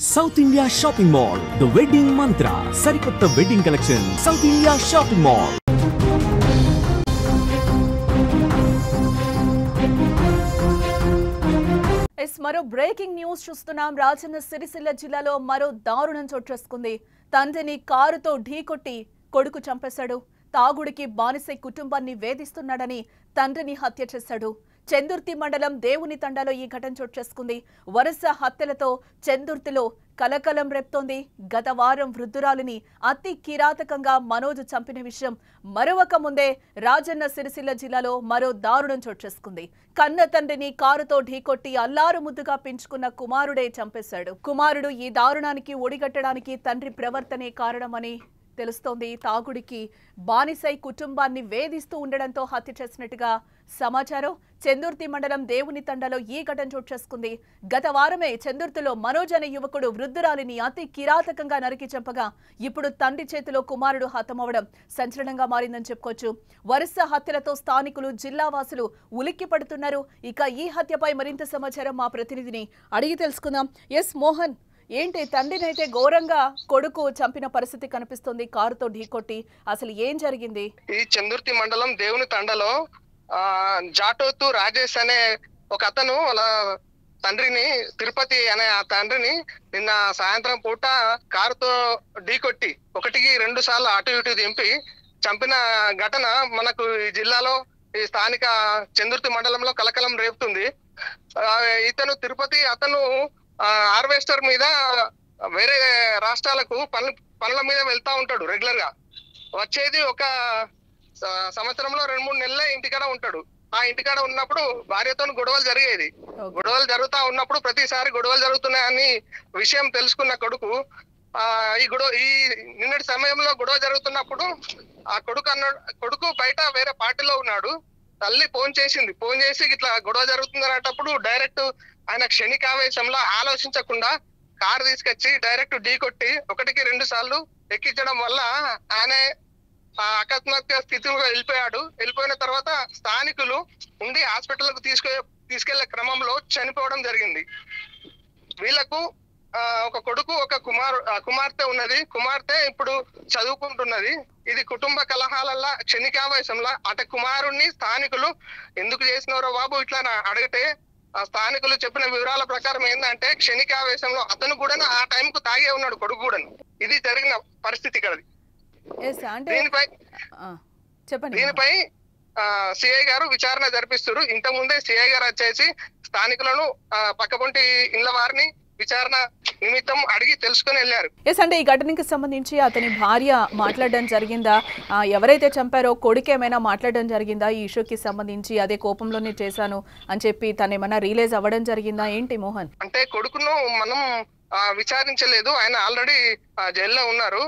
South India Shopping Mall, The Wedding Mantra, Sarikotta Wedding Collection, South India Shopping Mall. మరో breaking news చూస్తున్నాం. రాజన్న సిరిసిల్ల జిల్లాలో మరో దారుణం చోటు చేసుకుంది. తండ్రిని కారుతో ఢీకొట్టి కొడుకు చంపేశాడు. తాగుడికి బానిసై కుటుంబాన్ని వేధిస్తున్నాడని తండ్రిని హత్య చేశాడు. చెందుర్తి మండలం దేవుని తండాలో ఈ ఘటన చోటు చేసుకుంది. వరుస హత్యలతో చెందుర్తిలో కలకలం రేపుతోంది. గత వారం వృద్ధురాలిని అతి కిరాతకంగా మనోజ్ చంపిన విషయం మరొక ముందే రాజన్న సిరిసిల్ల జిల్లాలో మరో దారుణం చోటు చేసుకుంది. కన్న తండ్రిని కారుతో ఢీకొట్టి అల్లారు ముద్దుగా పెంచుకున్న కుమారుడే చంపేశాడు. కుమారుడు ఈ దారుణానికి ఒడిగట్టడానికి తండ్రి ప్రవర్తనే కారణమని తెలుస్తోంది. తాగుడికి బానిసై కుటుంబాన్ని వేధిస్తూ ఉండడంతో హత్య చేసినట్టుగా సమాచారం. చెందుర్తి మండలం దేవుని తండాలో ఈ ఘటన చోటు చేసుకుంది. గత వారమే చెందుర్తిలో మనోజ్ అనే యువకుడు వృద్ధురాలిని అతి కిరాతకంగా నరికి చంపగా ఇప్పుడు తండ్రి చేతిలో కుమారుడు హతమవడం సంచలనంగా మారిందని చెప్పుకోవచ్చు. వరుస హత్యలతో స్థానికులు, జిల్లా వాసులు ఉలిక్కి పడుతున్నారు. ఇక ఈ హత్యపై మరింత సమాచారం మా ప్రతినిధిని అడిగి తెలుసుకుందాం. ఎస్ మోహన్, ఏంటి తండ్రినైతే ఘోరంగా కొడుకు చంపిన పరిస్థితి కనిపిస్తుంది కారుతో ఢీకొట్టి, అసలు ఏం జరిగింది? ఈ చందుర్తి మండలం దేవుని తండలో జాటోతు రాజేష్ అనే ఒక అతను అలా తండ్రిని, తిరుపతి అనే ఆ తండ్రిని నిన్న సాయంత్రం పూట కారుతో ఢీకొట్టి 1-2 సార్లు అటు ఇటు దింపి చంపిన ఘటన మనకు ఈ జిల్లాలో, ఈ స్థానిక చందుర్తి మండలంలో కలకలం రేపుతుంది. ఇతను తిరుపతి అతను హార్వెస్టర్ మీద వేరే రాష్ట్రాలకు పనుల మీద వెళ్తా ఉంటాడు. రెగ్యులర్ గా వచ్చేది ఒక సంవత్సరంలో 2-3 నెలలే ఇంటికాడ ఉంటాడు. ఆ ఇంటికాడ ఉన్నప్పుడు భార్యతో గొడవలు జరిగేది. గొడవలు జరుగుతా ఉన్నప్పుడు ప్రతిసారి గొడవలు జరుగుతున్నాయని విషయం తెలుసుకున్న కొడుకు ఈ నిన్నటి సమయంలో గొడవ జరుగుతున్నప్పుడు ఆ కొడుకు బయట వేరే పార్టీలో ఉన్నాడు. తల్లి ఫోన్ చేసి ఇట్లా గొడవ జరుగుతుంది అనేటప్పుడు డైరెక్ట్ ఆయన క్షణికావేశంలో ఆలోచించకుండా కారు తీసుకొచ్చి డైరెక్ట్ ఢీకొట్టి 1-2 సార్లు ఎక్కించడం వల్ల ఆయన అకస్మాత్తుగా స్థితిలో వెళ్ళిపోయాడు. వెళ్ళిపోయిన తర్వాత స్థానికులు ఉండి హాస్పిటల్కు తీసుకెళ్లే క్రమంలో చనిపోవడం జరిగింది. వీళ్లకు ఒక కొడుకు, ఒక కుమార్తె ఉన్నది. కుమార్తె ఇప్పుడు చదువుకుంటున్నది. ఇది కుటుంబ కలహాలల్లా క్షణికావేశంలో అటు కుమారుణ్ణి స్థానికులు ఎందుకు చేసినారో బాబు ఇట్లా అడిగితే ఆ స్థానికులు చెప్పిన వివరాల ప్రకారం ఏంటంటే క్షణికావేశంలో అతను కూడా ఆ టైంకు తాగే ఉన్నాడు, కొడుకు కూడా. ఇది జరిగిన పరిస్థితి ఇక్కడ. దీనిపై సిఐ గారు విచారణ జరిపిస్తారు. ఇంతకుముందే సిఐ గారు వచ్చేసి స్థానికులను పక్కపొంటి ఇళ్ల వారిని విచారణ నిమిత్తం అడిగి తెలుసుకుని వెళ్ళారు. ఎస్, అంటే ఈ ఘటనకి సంబంధించి అతని భార్య మాట్లాడడం జరిగిందా? ఎవరైతే చంపారో కొడుకు ఏమైనా మాట్లాడడం జరిగిందా ఈ ఇష్యూకి సంబంధించి? అదే కోపంలోనే చేశాను అని చెప్పి తను ఏమైనా రియలైజ్ అవ్వడం జరిగిందా ఏంటి మోహన్? అంటే కొడుకును మనం విచారించలేదు. ఆయన ఆల్రెడీ జైల్లో ఉన్నారు.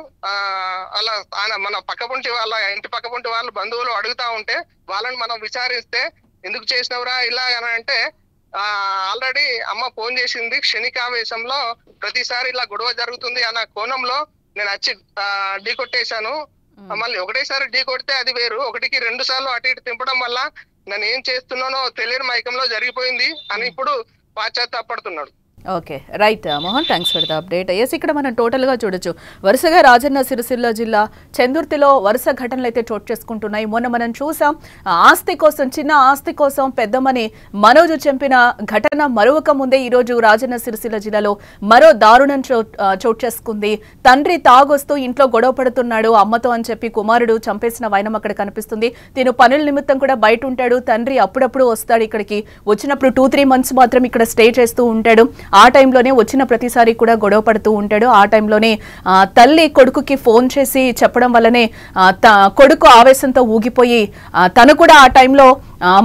అలా ఆయన మన పక్కపొంటి వాళ్ళ ఇంటి పక్కపొంటి వాళ్ళు బంధువులు అడుగుతా ఉంటే వాళ్ళని మనం విచారిస్తే ఎందుకు చేసినవరా ఇలా అని అంటే ఆల్రెడీ అమ్మ ఫోన్ చేసింది. క్షణికావేశంలో ప్రతిసారి ఇలా గొడవ జరుగుతుంది అన్న కోణంలో నేను వచ్చి ఢీకొట్టేశాను. మళ్ళీ ఒకటేసారి ఢీకొడితే అది వేరు, 1-2 సార్లు అటు ఇటు తింపడం వల్ల నేను ఏం చేస్తున్నానో తెలియని మైకంలో జరిగిపోయింది అని ఇప్పుడు పాశ్చాత్తాపడుతున్నాడు. Okay, right Mohan, thanks for the update. Yes, ఇక్కడ మనం టోటల్గా చూడొచ్చు వరుసగా రాజన్న సిరిసిల్ల జిల్లా చెందుర్తిలో వరుస ఘటనలు అయితే చోటు చేసుకుంటున్నాయి. మొన్న మనం చూసాం చిన్న ఆస్తి కోసం పెద్దమ్మని మనోజ్ చంపిన ఘటన మరొక ముందే ఈరోజు రాజన్న సిరిసిల్ల జిల్లాలో మరో దారుణం చోటు చేసుకుంది. తండ్రి తాగొస్తూ ఇంట్లో గొడవ పడుతున్నాడు అమ్మతో అని చెప్పి కుమారుడు చంపేసిన వైనం అక్కడ కనిపిస్తుంది. తిను పనుల నిమిత్తం కూడా బయట ఉంటాడు. తండ్రి అప్పుడప్పుడు వస్తాడు ఇక్కడికి. వచ్చినప్పుడు 2-3 మంత్స్ మాత్రం ఇక్కడ స్టే చేస్తూ ఉంటాడు. ఆ టైంలోనే వచ్చిన ప్రతిసారి కూడా గొడవ పడుతూ ఉంటాడు. ఆ టైంలోనే తల్లి కొడుకుకి ఫోన్ చేసి చెప్పడం వల్లనే కొడుకు ఆవేశంతో ఊగిపోయి తను కూడా ఆ టైంలో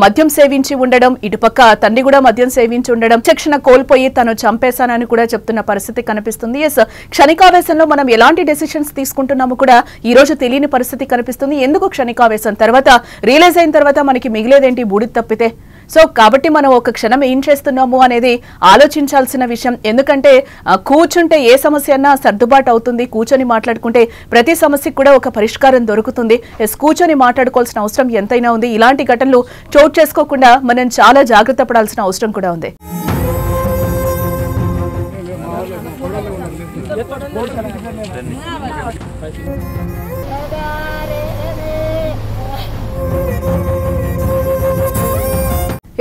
మద్యం సేవించి ఉండడం, ఇటుపక్క తండ్రి కూడా మద్యం సేవించి ఉండడం, విచక్షణ కోల్పోయి తను చంపేశానని కూడా చెప్తున్న పరిస్థితి కనిపిస్తుంది. ఎస్, క్షణికావేశంలో మనం ఎలాంటి డెసిషన్స్ తీసుకుంటున్నాము కూడా ఈ రోజు తెలియని పరిస్థితి కనిపిస్తుంది. ఎందుకు క్షణికావేశం తర్వాత రియలైజ్ అయిన తర్వాత మనకి మిగిలేదేంటి బూడిద తప్పితే? సో కాబట్టి మనం ఒక క్షణం ఏం చేస్తున్నాము అనేది ఆలోచించాల్సిన విషయం. ఎందుకంటే కూర్చుంటే ఏ సమస్య అన్నా సర్దుబాటు అవుతుంది. కూర్చొని మాట్లాడుకుంటే ప్రతి సమస్యకు కూడా ఒక పరిష్కారం దొరుకుతుంది. కూర్చొని మాట్లాడుకోవాల్సిన అవసరం ఎంతైనా ఉంది. ఇలాంటి ఘటనలు చోటు చేసుకోకుండా మనం చాలా జాగ్రత్త పడాల్సిన అవసరం కూడా ఉంది.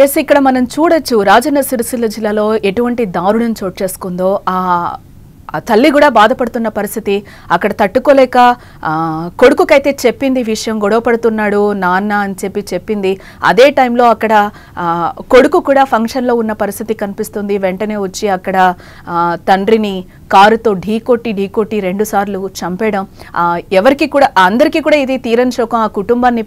ఎస్, ఇక్కడ మనం చూడొచ్చు రాజన్న సిరిసిల్ల జిల్లాలో ఎటువంటి దారుణం చోటు చేసుకుందో. ఆ తల్లి కూడా బాధపడుతున్న పరిస్థితి. అక్కడ తట్టుకోలేక కొడుకుకైతే చెప్పింది విషయం, గొడవ పడుతున్నాడు నాన్న అని చెప్పింది. అదే టైంలో అక్కడ కొడుకు కూడా ఫంక్షన్లో ఉన్న పరిస్థితి కనిపిస్తుంది. వెంటనే వచ్చి అక్కడ తండ్రిని కారుతో ఢీకొట్టి 2 సార్లు చంపేయడం. ఎవరికి కూడా అందరికీ కూడా ఇది తీరని శోకం. ఆ కుటుంబాన్ని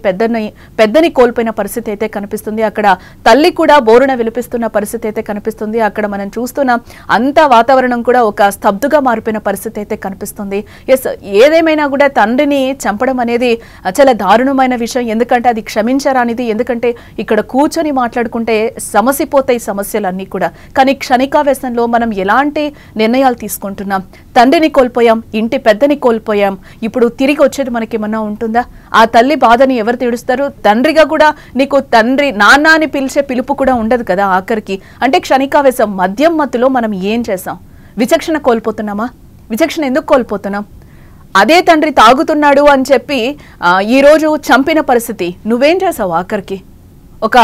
పెద్దని కోల్పోయిన పరిస్థితి అయితే కనిపిస్తుంది. అక్కడ తల్లి కూడా బోరున విలిపిస్తున్న పరిస్థితి అయితే కనిపిస్తుంది. అక్కడ మనం చూస్తున్నాం అంతా వాతావరణం కూడా ఒక స్తబ్దుగా మారిపోయిన పరిస్థితి అయితే కనిపిస్తుంది. ఎస్, ఏదేమైనా కూడా తండ్రిని చంపడం అనేది చాలా దారుణమైన విషయం. ఎందుకంటే అది క్షమించరానిది. ఎందుకంటే ఇక్కడ కూర్చొని మాట్లాడుకుంటే సమసిపోతాయి సమస్యలన్నీ కూడా. కానీ క్షణికావేశంలో మనం ఎలాంటి నిర్ణయాలు తీసుకుంటున్నాం? తండ్రిని కోల్పోయాం, ఇంటి పెద్దని కోల్పోయాం. ఇప్పుడు తిరిగి వచ్చేది మనకి ఏమన్నా ఉంటుందా? ఆ తల్లి బాధని ఎవరు తీడుస్తారు? తండ్రిగా కూడా నీకు తండ్రి నాన్న అని పిలిచే పిలుపు కూడా ఉండదు కదా ఆఖరికి. అంటే క్షణికావేశం, మద్యం మత్తులో మనం ఏం చేసాం? విచక్షణ కోల్పోతున్నామా? విచక్షణ ఎందుకు కోల్పోతున్నాం? అదే తండ్రి తాగుతున్నాడు అని చెప్పి ఈరోజు చంపిన పరిస్థితి. నువ్వేం చేసావు ఆఖరికి? ఒక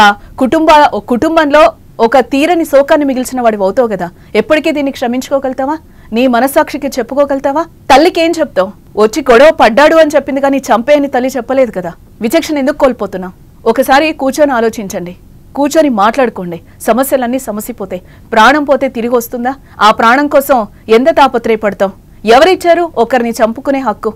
కుటుంబంలో ఒక తీరని శోకాన్ని మిగిల్చిన వాడి అవుతావు కదా. ఎప్పటికీ దీన్ని క్షమించుకోగలుగుతావా? నీ మనస్సాక్షికి చెప్పుకోగలుగుతావా? తల్లికి ఏం చెప్తావు? వచ్చి గొడవ పడ్డాడు అని చెప్పింది కానీ చంపే అని తల్లి చెప్పలేదు కదా. విచక్షణ ఎందుకు కోల్పోతున్నావు? ఒకసారి కూర్చొని ఆలోచించండి, కూర్చొని మాట్లాడుకోండి. సమస్యలన్నీ సమసిపోతాయి. ప్రాణం పోతే తిరిగి వస్తుందా? ఆ ప్రాణం కోసం ఎంత తాపత్రయపడతాం? ఎవరిచ్చారు ఒకరిని చంపుకునే హక్కు?